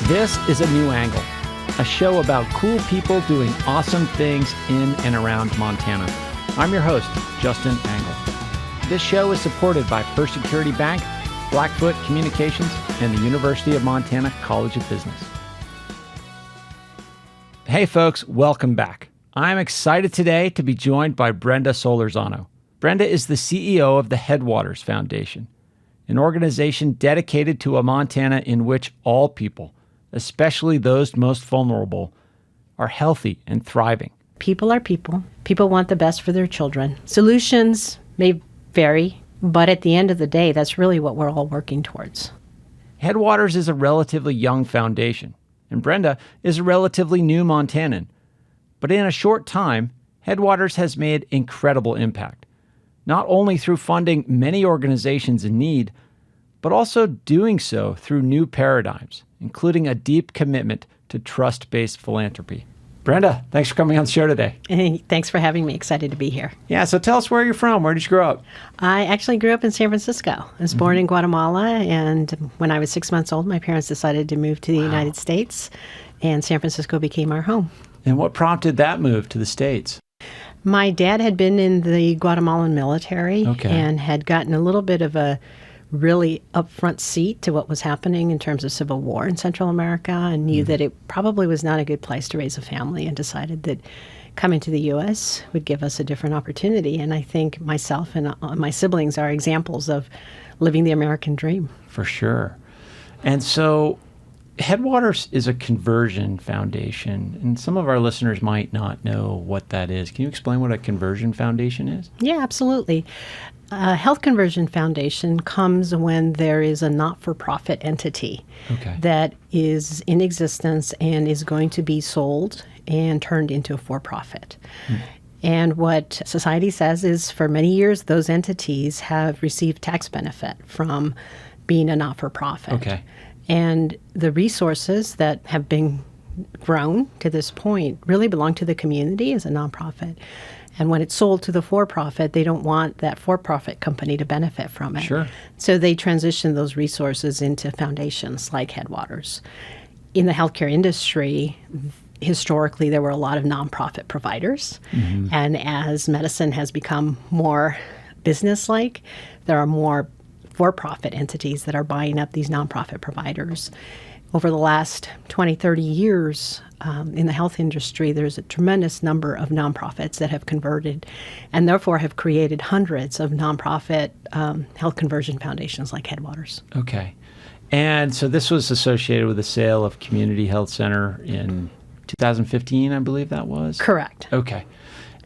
This is A New Angle, a show about cool people doing awesome things in and around Montana. I'm your host, Justin Angle. This show is supported by First Security Bank, Blackfoot Communications, and the University of Montana College of Business. Hey folks, welcome back. I'm excited today to be joined by Brenda Solorzano. Brenda is the CEO of the Headwaters Foundation, an organization dedicated to a Montana in which all people, especially those most vulnerable, are healthy and thriving. People are people. People want the best for their children. Solutions may vary, but at the end of the day, that's really what we're all working towards. Headwaters is a relatively young foundation, and Brenda is a relatively new Montanan. But in a short time, Headwaters has made incredible impact, not only through funding many organizations in need, but also doing so through new paradigms, including a deep commitment to trust-based philanthropy. Brenda, thanks for coming on the show today. Hey, thanks for having me. Excited to be here. Yeah, so tell us where you're from. Where did you grow up? I actually grew up in San Francisco. I was born in Guatemala, and when I was 6 months old, my parents decided to move to the United States, and San Francisco became our home. And what prompted that move to the States? My dad had been in the Guatemalan military and had gotten a little bit of a really upfront seat to what was happening in terms of civil war in Central America, and knew that it probably was not a good place to raise a family, and decided that coming to the U.S. would give us a different opportunity. And I think myself and my siblings are examples of living the American dream. For sure. And so Headwaters is a conversion foundation, and some of our listeners might not know what that is. Can you explain what a conversion foundation is? Yeah, absolutely. A health conversion foundation comes when there is a not-for-profit entity that is in existence and is going to be sold and turned into a for-profit. And what society says is for many years, those entities have received tax benefit from being a not-for-profit. And the resources that have been grown to this point really belong to the community as a nonprofit. And when it's sold to the for-profit, they don't want that for-profit company to benefit from it. So they transition those resources into foundations like Headwaters. In the healthcare industry, historically, there were a lot of nonprofit providers. And as medicine has become more business-like, there are more for-profit entities that are buying up these nonprofit providers. Over the last 20, 30 years in the health industry, there's a tremendous number of nonprofits that have converted and therefore have created hundreds of nonprofit health conversion foundations like Headwaters. And so this was associated with the sale of Community Health Center in 2015, I believe that was? Correct.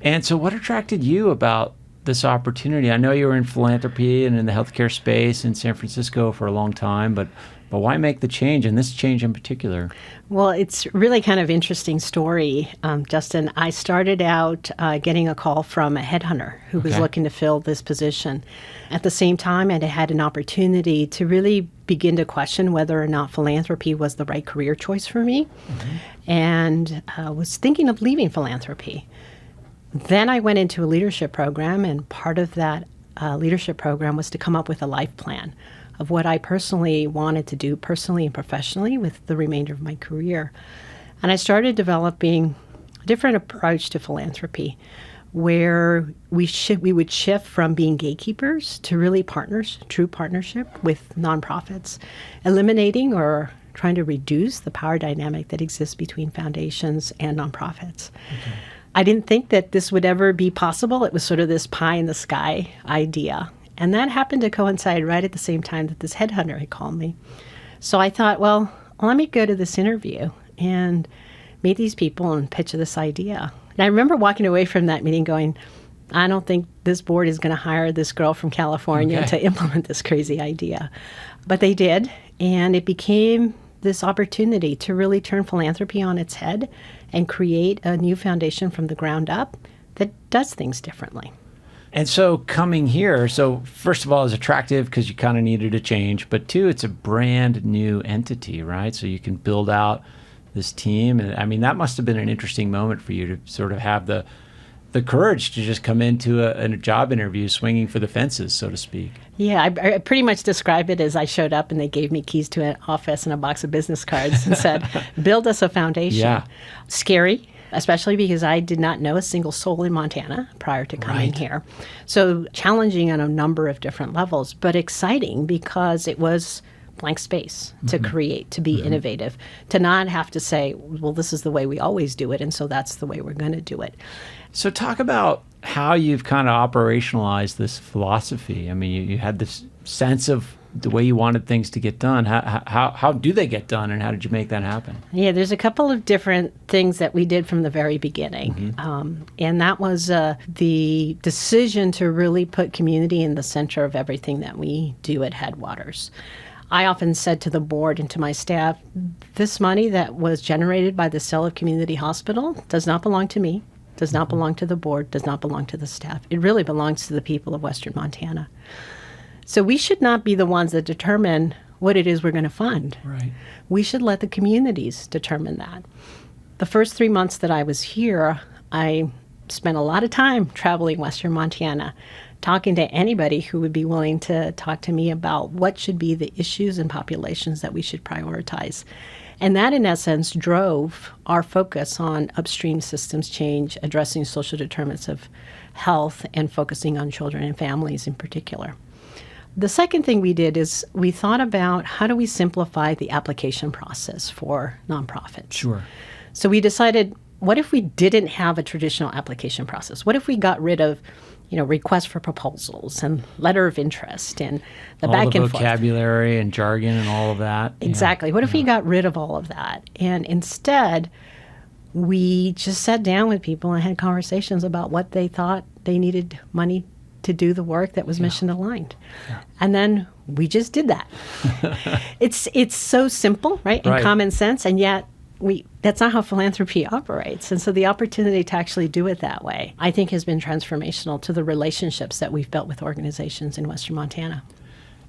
And so what attracted you about this opportunity? I know you were in philanthropy and in the healthcare space in San Francisco for a long time, but why make the change, and this change in particular? Well, it's really kind of interesting story, Justin. I started out getting a call from a headhunter who was looking to fill this position. At the same time, I had an opportunity to really begin to question whether or not philanthropy was the right career choice for me, and was thinking of leaving philanthropy. Then I went into a leadership program, and part of that leadership program was to come up with a life plan of what I personally wanted to do personally and professionally with the remainder of my career. And I started developing a different approach to philanthropy, where we would shift from being gatekeepers to really true partnership with nonprofits, eliminating or trying to reduce the power dynamic that exists between foundations and nonprofits. I didn't think that this would ever be possible. It was sort of this pie in the sky idea. And that happened to coincide right at the same time that this headhunter had called me. So I thought, well, let me go to this interview and meet these people and pitch this idea. And I remember walking away from that meeting going, I don't think this board is going to hire this girl from California to implement this crazy idea. But they did, and it became this opportunity to really turn philanthropy on its head and create a new foundation from the ground up that does things differently. And so coming here, so first of all, it's attractive because you kind of needed a change, but two, it's a brand new entity, right? So you can build out this team. And I mean, that must have been an interesting moment for you to sort of have the the courage to just come into a job interview swinging for the fences, so to speak. Yeah, I pretty much describe it as I showed up and they gave me keys to an office and a box of business cards and said, build us a foundation. Yeah. Scary, especially because I did not know a single soul in Montana prior to coming here. So challenging on a number of different levels, but exciting because it was blank space to create, to be innovative, to not have to say, well, this is the way we always do it, and so that's the way we're going to do it. So talk about how you've kind of operationalized this philosophy. I mean, you had this sense of the way you wanted things to get done. How do they get done, and how did you make that happen? Yeah, there's a couple of different things that we did from the very beginning. And that was the decision to really put community in the center of everything that we do at Headwaters. I often said to the board and to my staff, this money that was generated by the sale of Community Hospital does not belong to me, does not belong to the board, does not belong to the staff. It really belongs to the people of Western Montana. So we should not be the ones that determine what it is we're going to fund. Right. We should let the communities determine that. The first 3 months that I was here, I spent a lot of time traveling Western Montana, talking to anybody who would be willing to talk to me about what should be the issues and populations that we should prioritize. And that, in essence, drove our focus on upstream systems change, addressing social determinants of health, and focusing on children and families in particular. The second thing we did is we thought about how do we simplify the application process for nonprofits. Sure. So we decided, what if we didn't have a traditional application process? What if we got rid of requests for proposals and letter of interest and the back and forth. All the vocabulary and jargon and all of that. Exactly. What if we got rid of all of that? And instead, we just sat down with people and had conversations about what they thought they needed money to do the work that was mission aligned. Yeah. And then we just did that. It's so simple, right? And common sense, and yet that's not how philanthropy operates. And so the opportunity to actually do it that way, I think, has been transformational to the relationships that we've built with organizations in Western Montana.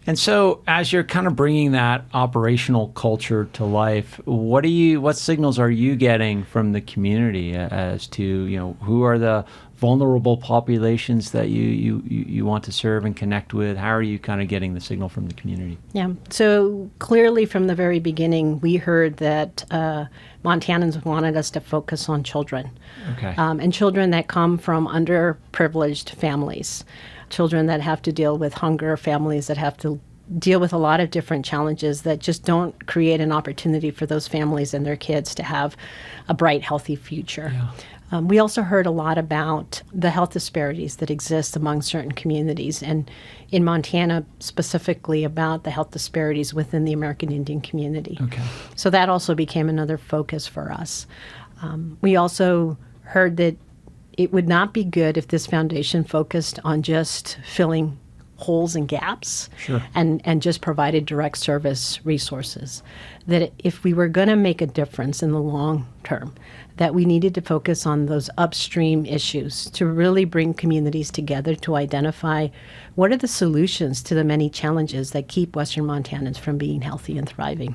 And so as you're kind of bringing that operational culture to life, what signals are you getting from the community as to, who are the vulnerable populations that you want to serve and connect with? How are you kind of getting the signal from the community? Yeah. So clearly from the very beginning, we heard that Montanans wanted us to focus on children. Okay. And children that come from underprivileged families, children that have to deal with hunger, families that have to deal with a lot of different challenges that just don't create an opportunity for those families and their kids to have a bright, healthy future. Yeah. We also heard a lot about the health disparities that exist among certain communities, and in Montana specifically about the health disparities within the American Indian community. Okay. So that also became another focus for us. We also heard that it would not be good if this foundation focused on just filling holes and gaps. Sure. and just provided direct service resources. That if we were going to make a difference in the long term, that we needed to focus on those upstream issues to really bring communities together to identify what are the solutions to the many challenges that keep Western Montanans from being healthy and thriving.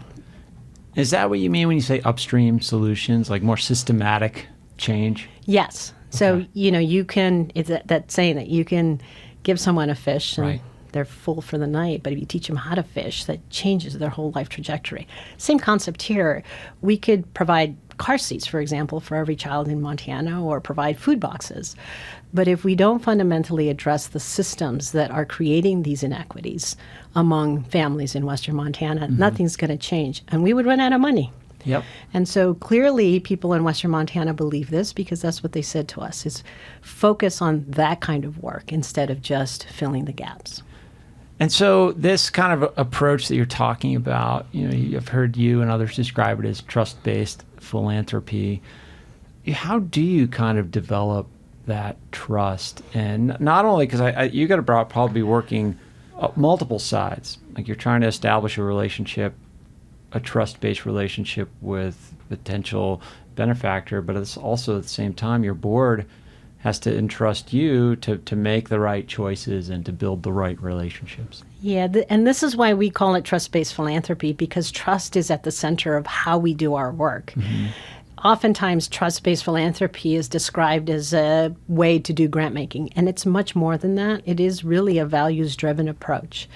Is that what you mean when you say upstream solutions, like more systematic change? Yes. So, you can, it's that saying that you can give someone a fish and they're full for the night, but if you teach them how to fish, that changes their whole life trajectory. Same concept here. We could provide car seats, for example, for every child in Montana, or provide food boxes. But if we don't fundamentally address the systems that are creating these inequities among families in Western Montana, nothing's going to change, and we would run out of money. Yep. And so clearly people in Western Montana believe this, because that's what they said to us, is focus on that kind of work instead of just filling the gaps. And so this kind of approach that you're talking about, I've heard you and others describe it as trust-based philanthropy. How do you kind of develop that trust? And not only, because you got to probably be working multiple sides, like you're trying to establish a relationship, a trust-based relationship with potential benefactor, but it's also at the same time your board has to entrust you to make the right choices and to build the right relationships. Yeah, and this is why we call it trust-based philanthropy, because trust is at the center of how we do our work. Oftentimes, trust-based philanthropy is described as a way to do grant making, and it's much more than that. It is really a values-driven approach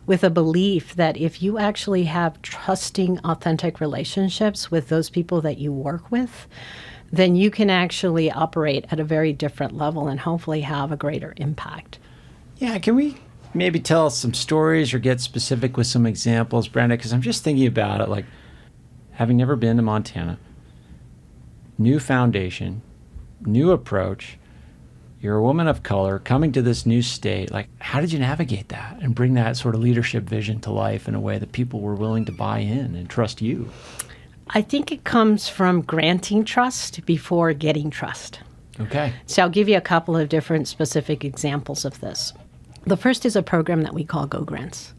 with a belief that if you actually have trusting, authentic relationships with those people that you work with, then you can actually operate at a very different level and hopefully have a greater impact. Yeah, can we maybe tell some stories or get specific with some examples, Brenda? Because I'm just thinking about it, like having never been to Montana, new foundation, new approach. You're a woman of color coming to this new state. Like, how did you navigate that and bring that sort of leadership vision to life in a way that people were willing to buy in and trust you? I think it comes from granting trust before getting trust. Okay. So I'll give you a couple of different specific examples of this. The first is a program that we call Go Grants.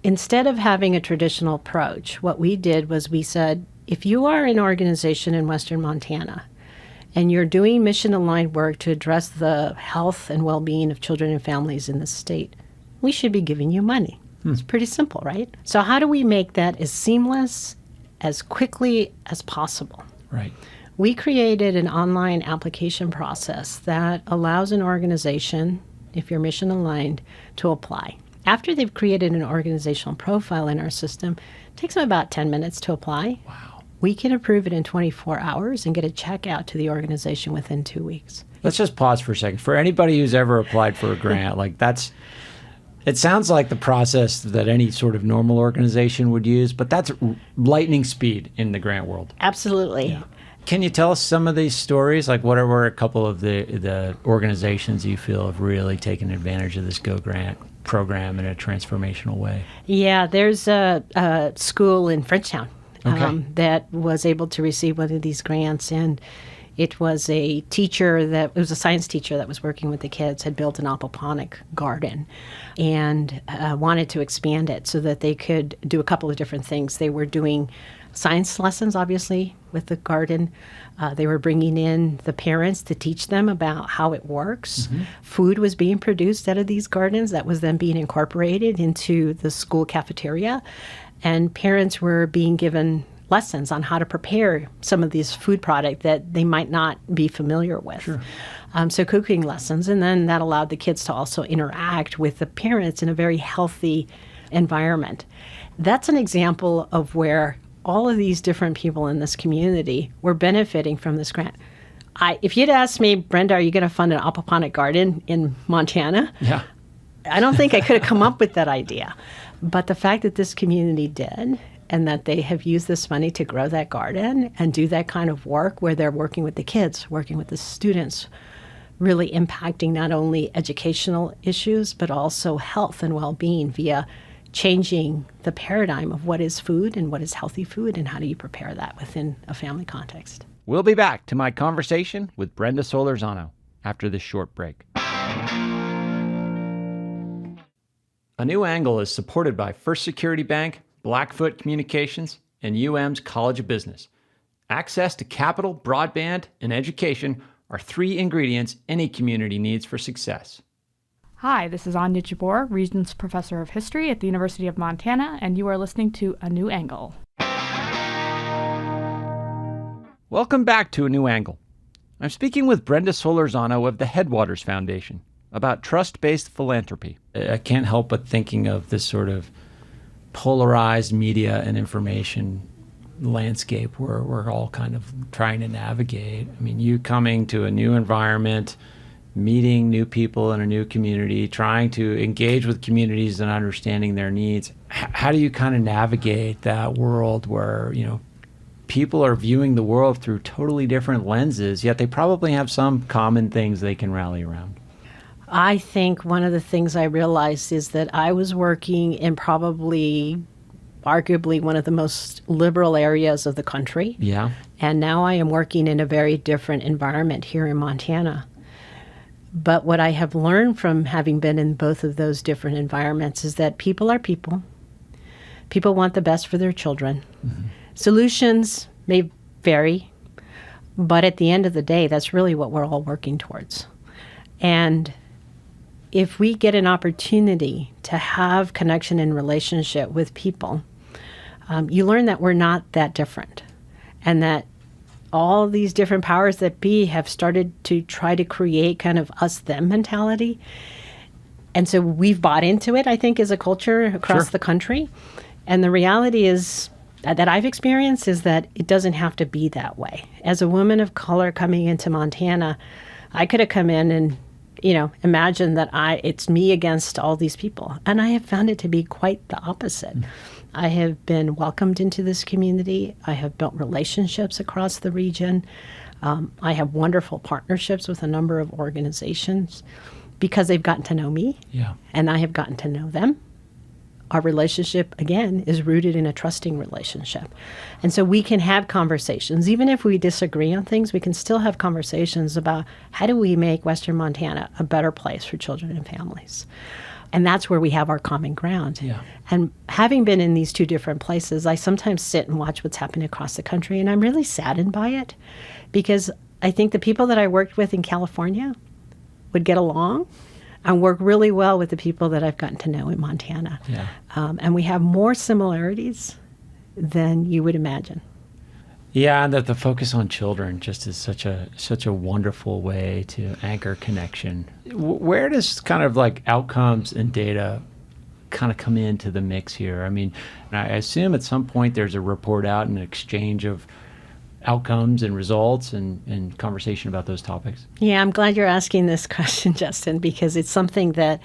Instead of having a traditional approach, what we did was we said, if you are an organization in Western Montana and you're doing mission-aligned work to address the health and well-being of children and families in the state, we should be giving you money. It's pretty simple, right? So how do we make that as seamless, as quickly as possible? Right. We created an online application process that allows an organization, if you're mission-aligned, to apply. After they've created an organizational profile in our system, it takes them about 10 minutes to apply. Wow. We can approve it in 24 hours and get a check out to the organization within 2 weeks. Let's just pause for a second. For anybody who's ever applied for a grant, like it sounds like the process that any sort of normal organization would use, but that's lightning speed in the grant world. Absolutely. Yeah. Can you tell us some of these stories? Like, what were a couple of the organizations you feel have really taken advantage of this Go Grant program in a transformational way? Yeah, there's a school in Frenchtown that was able to receive one of these grants, and it was a science teacher that was working with the kids, had built an aquaponic garden and wanted to expand it so that they could do a couple of different things. They were doing science lessons, obviously, with the garden. They were bringing in the parents to teach them about how it works. Mm-hmm. Food was being produced out of these gardens that was then being incorporated into the school cafeteria. And parents were being given lessons on how to prepare some of these food products that they might not be familiar with. Sure. So cooking lessons. And then that allowed the kids to also interact with the parents in a very healthy environment. That's an example of where all of these different people in this community were benefiting from this grant. If you'd asked me, Brenda, are you going to fund an aquaponic garden in Montana? Yeah. I don't think I could have come up with that idea. But the fact that this community did, and that they have used this money to grow that garden and do that kind of work where they're working with the kids, working with the students, really impacting not only educational issues, but also health and well-being via changing the paradigm of what is food and what is healthy food and how do you prepare that within a family context. We'll be back to my conversation with Brenda Solorzano after this short break. A New Angle is supported by First Security Bank, Blackfoot Communications, and UM's College of Business. Access to capital, broadband, and education are 3 ingredients any community needs for success. Hi, this is Anya Jabor, Regents Professor of History at the University of Montana, and you are listening to A New Angle. Welcome back to A New Angle. I'm speaking with Brenda Solorzano of the Headwaters Foundation about trust-based philanthropy. I can't help but thinking of this sort of polarized media and information landscape where we're all kind of trying to navigate. I mean, you coming to a new environment, meeting new people in a new community, trying to engage with communities and understanding their needs. How do you kind of navigate that world where, people are viewing the world through totally different lenses, yet they probably have some common things they can rally around? I think one of the things I realized is that I was working in probably, arguably, one of the most liberal areas of the country. Yeah. And now I am working in a very different environment here in Montana. But what I have learned from having been in both of those different environments is that people are people. People want the best for their children. Mm-hmm. Solutions may vary, but at the end of the day, that's really what we're all working towards. And if we get an opportunity to have connection and relationship with people, you learn that we're not that different and that all these different powers that be have started to try to create kind of us-them mentality. And so we've bought into it, I think, as a culture across the country. And the reality is that I've experienced is that it doesn't have to be that way. As a woman of color coming into Montana, I could have come in and, imagine that it's me against all these people. And I have found it to be quite the opposite. I have been welcomed into this community. I have built relationships across the region. I have wonderful partnerships with a number of organizations because they've gotten to know me, and I have gotten to know them. Our relationship, again, is rooted in a trusting relationship. And so we can have conversations. Even if we disagree on things, we can still have conversations about how do we make Western Montana a better place for children and families. And that's where we have our common ground. And having been in these two different places, I sometimes sit and watch what's happening across the country, and I'm really saddened by it because I think the people that I worked with in California would get along and work really well with the people that I've gotten to know in Montana. And we have more similarities than you would imagine. Yeah, and that the focus on children just is such a wonderful way to anchor connection. Where does kind of like outcomes and data kind of come into the mix here? I mean, I assume at some point there's a report out and an exchange of outcomes and results and conversation about those topics. Yeah, I'm glad you're asking this question, Justin, because it's something that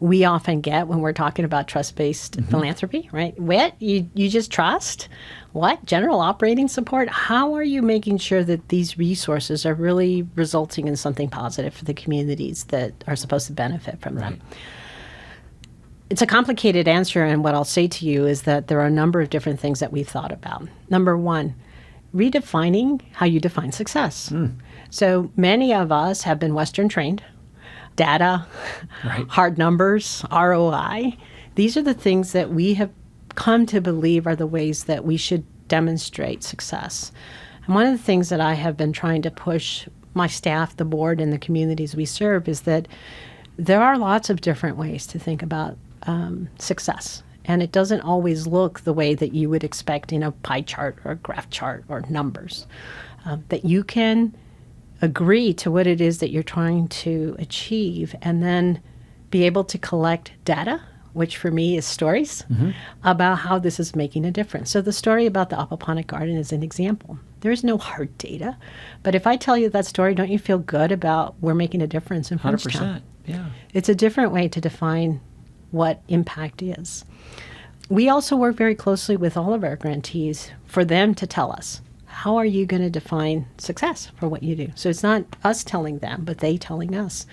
we often get when we're talking about trust-based philanthropy, right? What? You just trust? What? General operating support? How are you making sure that these resources are really resulting in something positive for the communities that are supposed to benefit from them? It's a complicated answer, and what I'll say to you is that there are a number of different things that we've thought about. Number one, redefining how you define success. So many of us have been Western trained. Data, hard numbers, ROI. These are the things that we have come to believe are the ways that we should demonstrate success. And one of the things that I have been trying to push my staff, the board, and the communities we serve is that there are lots of different ways to think about success. And it doesn't always look the way that you would expect in a pie chart or a graph chart or numbers. That you can agree to what it is that you're trying to achieve and then be able to collect data, which for me is stories, about how this is making a difference. So the story about the aquaponic garden is an example. There is no hard data. But if I tell you that story, don't you feel good about we're making a difference in Frenchtown? 100%, yeah. It's a different way to define what impact is. We also work very closely with all of our grantees for them to tell us, how are you going to define success for what you do? So it's not us telling them, but they telling us.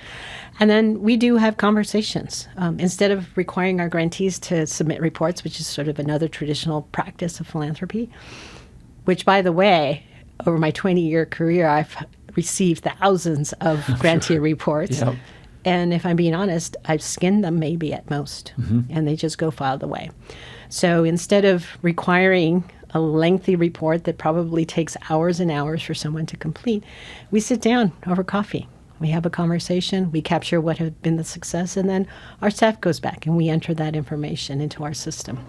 And then we do have conversations. Instead of requiring our grantees to submit reports, which is sort of another traditional practice of philanthropy, which, by the way, over my 20-year career, I've received thousands of grantee reports. And if I'm being honest, I've skinned them maybe at most, and they just go filed away. So instead of requiring a lengthy report that probably takes hours and hours for someone to complete, we sit down over coffee. We have a conversation. We capture what has been the success, and then our staff goes back and we enter that information into our system.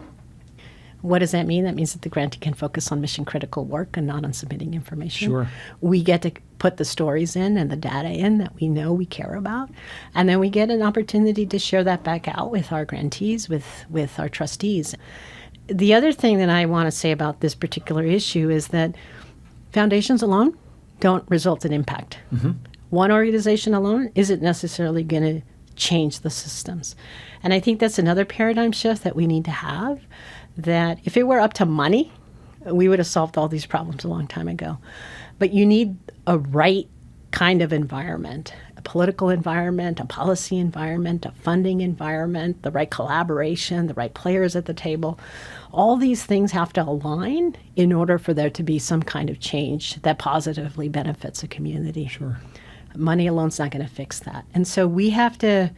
What does that mean? That means that the grantee can focus on mission-critical work and not on submitting information. We get to put the stories in and the data in that we know we care about. And then we get an opportunity to share that back out with our grantees, with our trustees. The other thing that I want to say about this particular issue is that foundations alone don't result in impact. One organization alone isn't necessarily going to change the systems. And I think that's another paradigm shift that we need to have, that if it were up to money, we would have solved all these problems a long time ago. But you need a right kind of environment, a political environment, a policy environment, a funding environment, the right collaboration, the right players at the table. All these things have to align in order for there to be some kind of change that positively benefits a community. Money alone's not going to fix that. And so we have to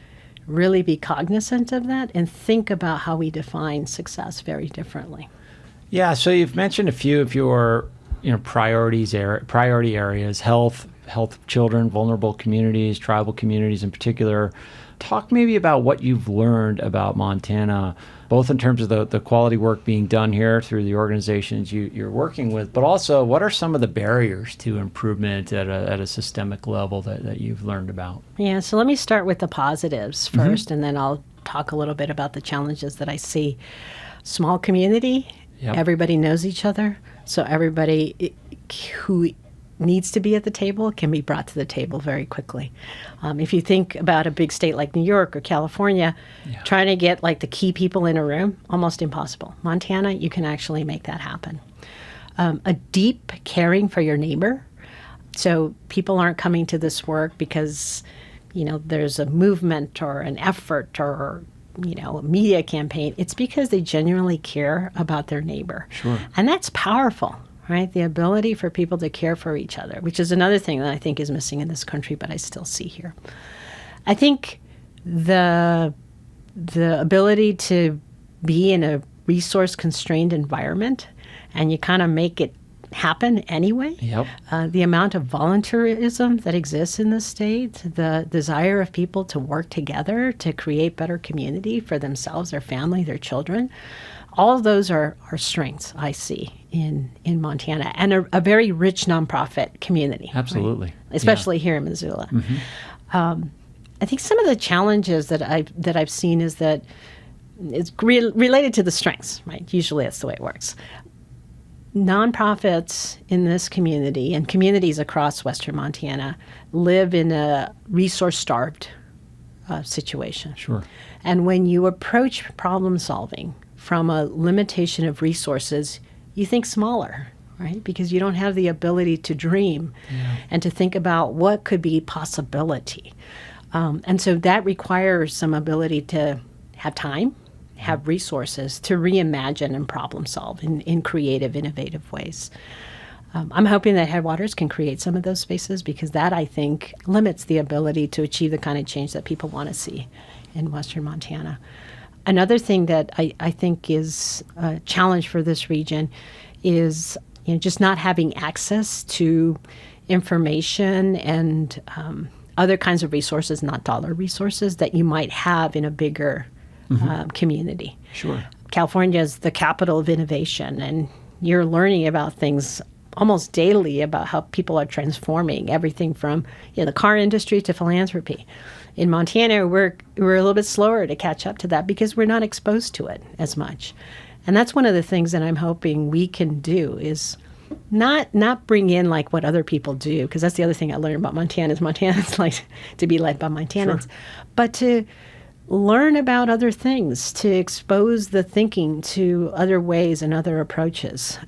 really be cognizant of that and think about how we define success very differently. Yeah, so you've mentioned a few of your priority areas: health, health of children, vulnerable communities, tribal communities in particular. Talk maybe about what you've learned about Montana, both in terms of the quality work being done here through the organizations you're working with, but also what are some of the barriers to improvement at a systemic level that you've learned about? Yeah, so let me start with the positives first, and then I'll talk a little bit about the challenges that I see. Small community, everybody knows each other, so everybody who needs to be at the table can be brought to the table very quickly. If you think about a big state like New York or California, trying to get like the key people in a room, almost impossible. Montana, you can actually make that happen. A deep caring for your neighbor. So people aren't coming to this work because, there's a movement or an effort or, a media campaign. It's because they genuinely care about their neighbor. Sure. And that's powerful. Right? The ability for people to care for each other, which is another thing that I think is missing in this country, but I still see here. I think the ability to be in a resource-constrained environment, and you kind of make it happen anyway. Yep. The amount of volunteerism that exists in the state, the desire of people to work together to create better community for themselves, their family, their children. All of those are strengths I see in Montana, and a very rich nonprofit community. Absolutely. Right? Especially here in Missoula. I think some of the challenges that I've seen is that it's related to the strengths, right? Usually that's the way it works. Nonprofits in this community and communities across Western Montana live in a resource-starved situation. Sure. And when you approach problem solving from a limitation of resources, you think smaller, right? Because you don't have the ability to dream and to think about what could be possibility. And so that requires some ability to have time, have resources to reimagine and problem solve in creative, innovative ways. I'm hoping that Headwaters can create some of those spaces because that, I think, limits the ability to achieve the kind of change that people want to see in Western Montana. Another thing that I think is a challenge for this region is just not having access to information and other kinds of resources, not dollar resources, that you might have in a bigger community. Sure. California is the capital of innovation, and you're learning about things almost daily about how people are transforming everything from the car industry to philanthropy. In Montana, we're a little bit slower to catch up to that because we're not exposed to it as much. And that's one of the things that I'm hoping we can do is not bring in like what other people do, because that's the other thing I learned about Montana is Montanans like to be led by Montanans, but to learn about other things, to expose the thinking to other ways and other approaches,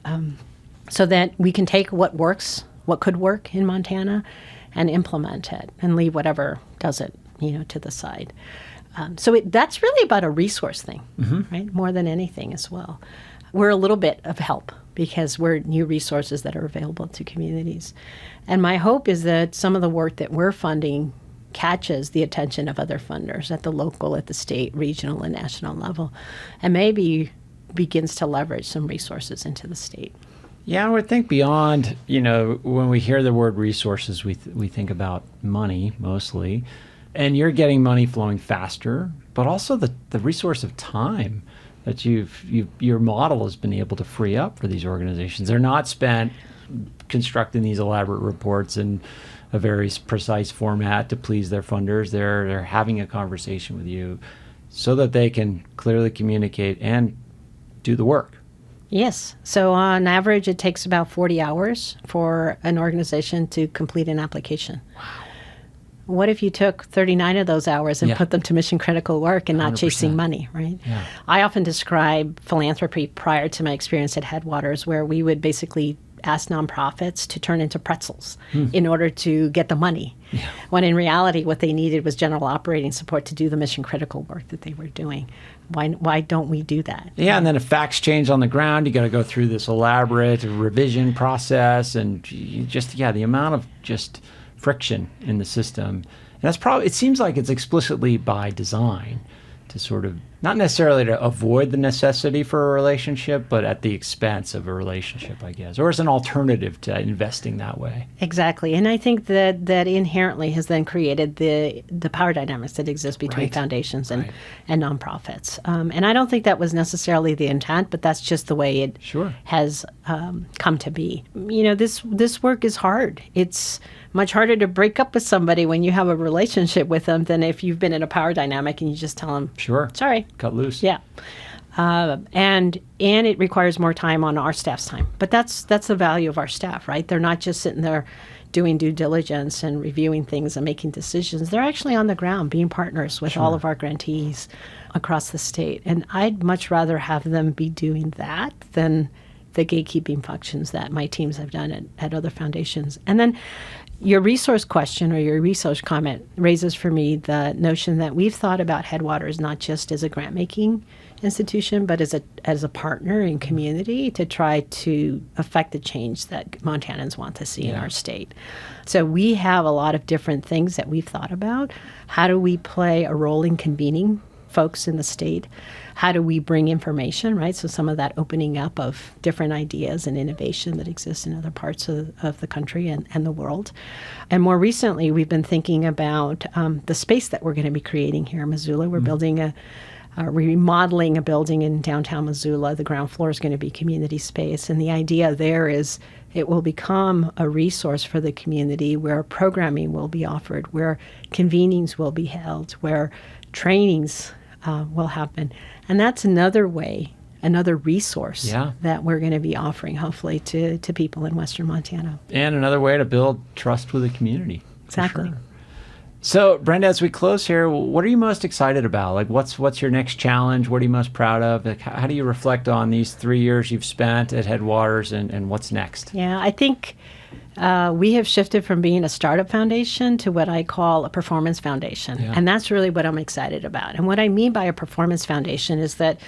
so that we can take what works, what could work in Montana, and implement it and leave whatever doesn't, to the side. So that's really about a resource thing, right? More than anything as well. We're a little bit of help because we're new resources that are available to communities. And my hope is that some of the work that we're funding catches the attention of other funders at the local, at the state, regional, and national level, and maybe begins to leverage some resources into the state. Yeah, I would think beyond, when we hear the word resources, we think about money mostly. And you're getting money flowing faster, but also the resource of time that your model has been able to free up for these organizations. They're not spent constructing these elaborate reports in a very precise format to please their funders. They're having a conversation with you so that they can clearly communicate and do the work. Yes. So on average, it takes about 40 hours for an organization to complete an application. Wow. What if you took 39 of those hours and put them to mission critical work and not 100%. chasing money, right? Yeah. I often describe philanthropy prior to my experience at Headwaters, where we would basically ask nonprofits to turn into pretzels in order to get the money, when in reality what they needed was general operating support to do the mission critical work that they were doing. Why don't we do that? Yeah, and then if facts change on the ground, you got to go through this elaborate revision process, and the amount of just friction in the system. And that's probably, it seems like it's explicitly by design to sort of, not necessarily to avoid the necessity for a relationship, but at the expense of a relationship, I guess, or as an alternative to investing that way. Exactly. And I think that inherently has then created the power dynamics that exist between foundations and nonprofits. And I don't think that was necessarily the intent, but that's just the way it has come to be. This work is hard. It's much harder to break up with somebody when you have a relationship with them than if you've been in a power dynamic and you just tell them, sorry. Cut loose. Yeah. And it requires more time on our staff's time. But that's the value of our staff, right? They're not just sitting there doing due diligence and reviewing things and making decisions. They're actually on the ground being partners with all of our grantees across the state. And I'd much rather have them be doing that than the gatekeeping functions that my teams have done at other foundations. And then your resource question or your resource comment raises for me the notion that we've thought about Headwaters not just as a grant-making institution, but as a partner in community to try to affect the change that Montanans want to see in our state. So we have a lot of different things that we've thought about. How do we play a role in convening folks in the state? How do we bring information, right? So some of that opening up of different ideas and innovation that exists in other parts of the country and the world. And more recently, we've been thinking about the space that we're going to be creating here in Missoula. We're building remodeling a building in downtown Missoula. The ground floor is going to be community space. And the idea there is it will become a resource for the community where programming will be offered, where convenings will be held, where trainings will happen. And that's another way, another resource that we're going to be offering, hopefully, to people in Western Montana. And another way to build trust with the community. Exactly. Sure. So, Brenda, as we close here, what are you most excited about? Like, what's your next challenge? What are you most proud of? Like, how do you reflect on these 3 years you've spent at Headwaters and what's next? Yeah, I think we have shifted from being a startup foundation to what I call a performance foundation. Yeah. And that's really what I'm excited about. And what I mean by a performance foundation is that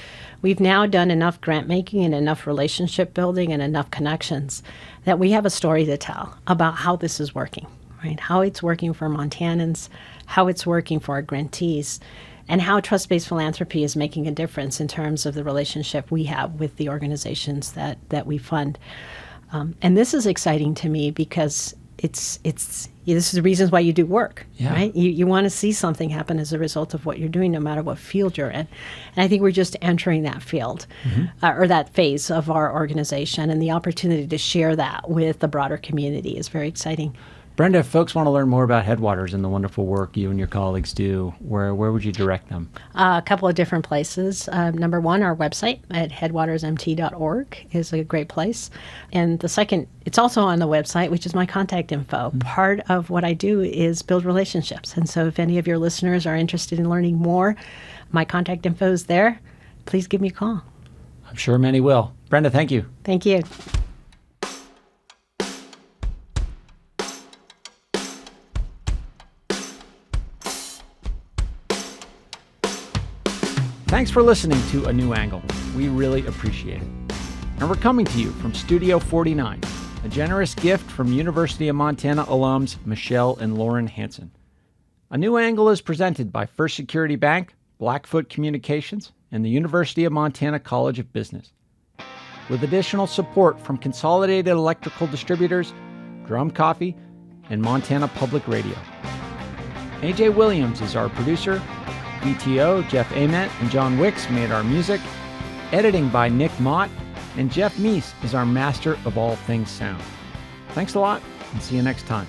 we've now done enough grant making and enough relationship building and enough connections that we have a story to tell about how this is working. Right? How it's working for Montanans, how it's working for our grantees, and how trust-based philanthropy is making a difference in terms of the relationship we have with the organizations that we fund. And this is exciting to me because this is the reasons why you do work, right? You want to see something happen as a result of what you're doing, no matter what field you're in. And I think we're just entering that field or that phase of our organization, and the opportunity to share that with the broader community is very exciting. Brenda, if folks want to learn more about Headwaters and the wonderful work you and your colleagues do, where would you direct them? A couple of different places. Number one, our website at headwatersmt.org is a great place. And the second, it's also on the website, which is my contact info. Part of what I do is build relationships. And so if any of your listeners are interested in learning more, my contact info is there. Please give me a call. I'm sure many will. Brenda, thank you. Thank you. Thanks for listening to A New Angle. We really appreciate it. And we're coming to you from Studio 49, a generous gift from University of Montana alums Michelle and Lauren Hansen. A New Angle is presented by First Security Bank, Blackfoot Communications, and the University of Montana College of Business. With additional support from Consolidated Electrical Distributors, Drum Coffee, and Montana Public Radio. AJ Williams is our producer. BTO, Jeff Ament, and John Wicks made our music. Editing by Nick Mott, and Jeff Meese is our master of all things sound. Thanks a lot, and see you next time.